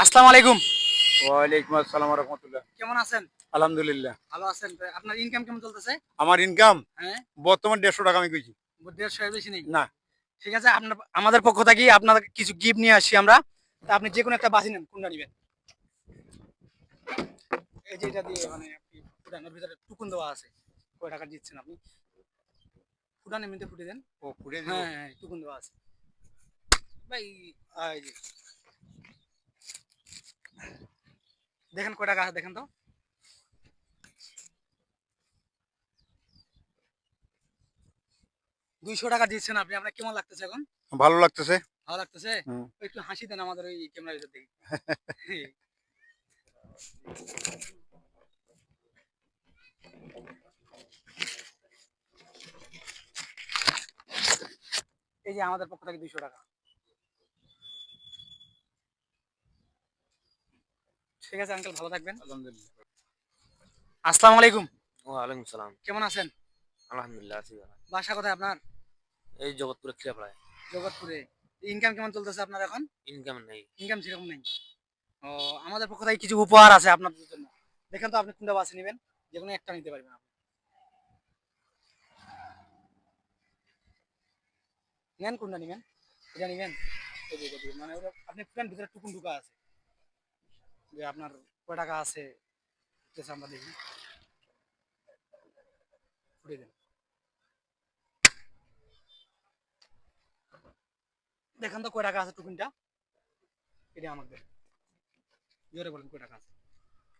আসসালামু আলাইকুম। ওয়ালাইকুম আসসালাম ওয়া রাহমাতুল্লাহ। কেমন আছেন? আলহামদুলিল্লাহ। ভালো আছেন? তো আপনার ইনকাম কেমন চলতেছে? আমার ইনকাম হ্যাঁ, বর্তমান ৳১৫০ আমি কইছি। ১৫০ এর বেশি নেই। না, ঠিক আছে, আমাদের পক্ষ থেকে আপনাদের কিছু গিফট নিয়ে আসছি আমরা। তা আপনি যেকোনো একটা বাছি নেন, কোনটা নিবেন? এই যে এটা দিয়ে মানে আপনি ফুটানোর ভিতরে টুকুন দেওয়া আছে। কয় টাকা দিচ্ছেন আপনি? ফুটান এমনিতে ফুটিয়ে দেন। ও ফুটিয়ে দিব। হ্যাঁ, হ্যাঁ, টুকুন দেওয়া আছে। ভাই এই যে দেখেন কয় টাকা আছে দেখেন তো। ৳২০০ দিচ্ছেন আপনি। আপনার কেমন লাগতেছে এখন? ভালো লাগতেছে। ভালো লাগতেছে? হুম। একটু হাসি দেন আমাদের ওই ক্যামেরার ভিতর দেখি। এই যে আমাদের পক্ষ থেকে ৳২০০। ঠিক আছে আঙ্কেল, ভালো থাকবেন। আলহামদুলিল্লাহ। আসসালামু আলাইকুম। ওয়ালাইকুম সালাম। কেমন আছেন? আলহামদুলিল্লাহ আছি ভালো। বাসা কোথায় আপনার? এই জগৎপুরে খিলাপাড়ায়। জগৎপুরে। ইনকাম কেমন চলতেছে আপনার এখন? ইনকাম নেই। ইনকাম সেরকম নেই। ও, আমাদের পক্ষ থেকে কিছু উপহার আছে আপনাদের জন্য। দেখেন তো আপনি কোনটা বাছে নিবেন? যেকোনো একটা নিতে পারবেন আপনি। নেন কোনটা নিবেন? এটা নিবেন? এই যে এটা দিবেন। মানে ওটা আপনি প্ল্যান ভিতরে টুকুন ঢুকা আছে। যে আপনার কয় টাকা আছে দেখতেছি আমরা দেখি। ফুটিয়ে দেন। দেখেন তো কয় টাকা আছে টুকুনটা? এটা আমাদের। জোরে বলেন কয় টাকা আছে?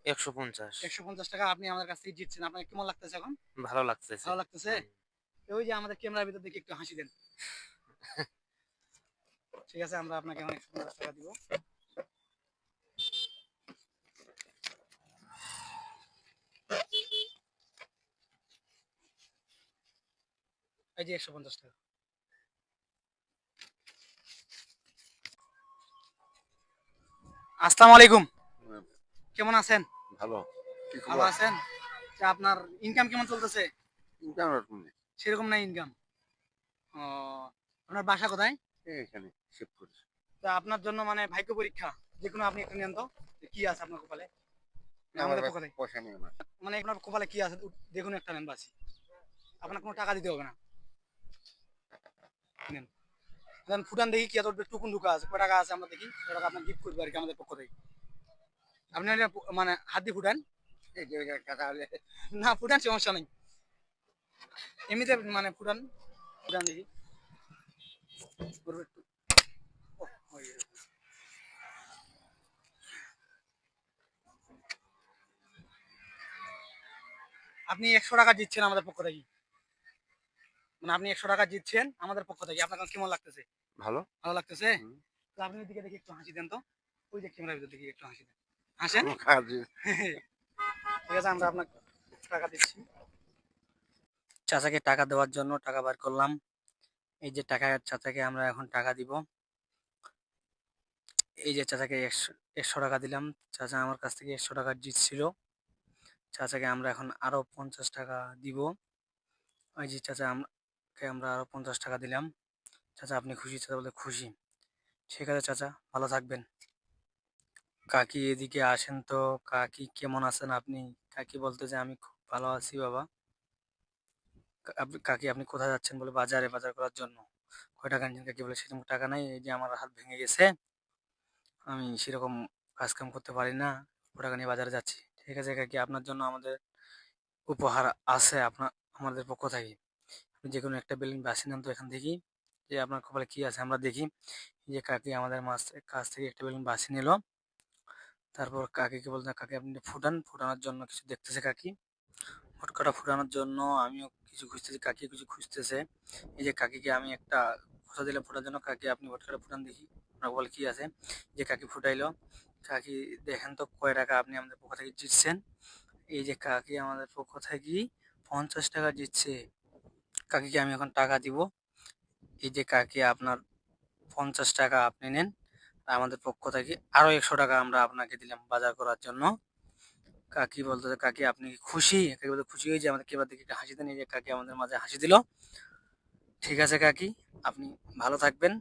১৫০। ৳১৫০ আপনি আমাদের কাছ থেকে জিতছেন। আপনার কেমন লাগতেছে এখন? ভালো লাগতেছে। ভালো লাগতেছে? হুম। ওই যে আমাদের ক্যামেরার ভিতর দেখে একটু হাসি দেন। ঠিক আছে, আমরা আপনাকে এখন ৳১৫০ দিব। এই যে ৳১৫০। আসসালামু আলাইকুম। কেমন আছেন? ভালো। কি ভালো খবর? আছেন? তা আপনার ইনকাম কেমন চলতেছে? ইনকাম এরকম নেই। সেরকম নাই ইনকাম। ও, আপনার বাসা কোথায়? এখানে শিফট করেছি। তা আপনার জন্য মানে ভাগ্য পরীক্ষা। যেকোনো আপনি একটা নেন তো। যে কি আছে আপনার কপালে? আমার আমাদের কাছে পক্ষ থেকে। পয়সা নেই আমার। মানে আপনার কপালে কি আছে? যেকোনো একটা নেন বাছি। আপনার কোনো টাকা দিতে হবে না। নেন। দেন ফুটান দেখি কি এত টুকুন ঢুকা আছে। কয় টাকা আছে আমরা দেখি। কয় টাকা আপনার গিফট করবে আর কি আমাদের পক্ষ থেকে। আপনি এটা মানে হাত দিয়ে ফুটান। এই যে টাকা হলে না ফুটান সমস্যা নেই। এমনিতে মানে ফুটান। ফুটান দেখি। করবে একটু। ওহ, হয়ে গেছে। আপনি ৳১০০ জিতছেন আমাদের পক্ষ থেকে। মানে আপনি ৳১০০ জিতছেন আমাদের পক্ষ থেকে। আপনার কেমন লাগতেছে? ভালো। ভালো লাগতেছে? হুম। তো আপনি ওইদিকে দেখি একটু হাসি দেন তো। ওই যে ক্যামেরার ভিতর দেখি একটু হাসি দেন। হাসেন? কোনো কাজ ঠিক আছে, আমরা আপনাকে টাকা দিচ্ছি। চাচাকে টাকা দেওয়ার জন্য টাকা বার করলাম। এই যে টাকা চাচাকে আমরা এখন টাকা দিব। এই যে চাচাকে ৳১০০ দিলাম। চাচা আমার কাছ থেকে ৳১০০ জিতছিল। চাচাকে আমরা এখন আরো ৳৫০ দিব। ওই যে চাচা আমাকে আমরা আরো ৳৫০ দিলাম। চাচা আপনি খুশি? চাচা বলে খুশি। ঠিক আছে চাচা, ভালো থাকবেন। কাকি এদিকে আসেন তো। কাকি কেমন আছেন আপনি? কাকি বলতেছে আমি খুব ভালো আছি বাবা। কাকি আপনি কোথায় যাচ্ছেন? বলে বাজারে, বাজার করার জন্য। কয় টাকা নিচ্ছেন? কাকি বলে সেরকম টাকা নাই, এই যে আমার হাত ভেঙে গেছে, আমি সেরকম কাজ কাম করতে পারি না, টাকা নিয়ে বাজারে যাচ্ছি। ঠিক আছে কাকি, আপনার জন্য আমাদের উপহার আছে আপনার আমাদের পক্ষ থেকে। আপনি যে কোনো একটা বেলুন বাছিয়ে নেন তো এখান থেকেই। যে আপনার কপালে কি আছে আমরা দেখি। এই যে কাকি আমাদের কাছ থেকে একটা বেলুন বাছিয়ে নিল। তারপর কাকিকে বলতে, কাকি আপনি ফুটান। ফুটানোর জন্য কিছু দেখতেছে কাকি। ফটকাটা ফুটানোর জন্য আমিও কিছু খুঁজতেছি, কাকি কিছু খুঁজতেছে। এই যে কাকিকে আমি একটা কথা দিলাম ফোটার জন্য। কাকি আপনি ফটকাটা ফুটান দেখি, আপনার বল কি আছে। যে কাকি ফুটাইলো। কাকি দেখেন তো কয় টাকা আপনি আমাদের পক্ষ থেকে জিতছেন। এই যে কাকি আমাদের পক্ষ থেকে ৳৫০ জিতছে। কাকিকে আমি এখন টাকা দিব। এই যে কাকি আপনার ৳৫০ আপনি নেন। আর আমাদের পক্ষ থেকে আরো ৳১০০ আমরা আপনাকে দিলাম বাজার করার জন্য। কাকি বলতেছে, কাকি আপনি কি খুশি? কাকি বলতে খুশি হয়ে যে আমাদের কেবার দিকে একটা হাসি দেন। এই যে কাকি আমাদের মাঝে হাসি দিল। ঠিক আছে কাকি, আপনি ভালো থাকবেন।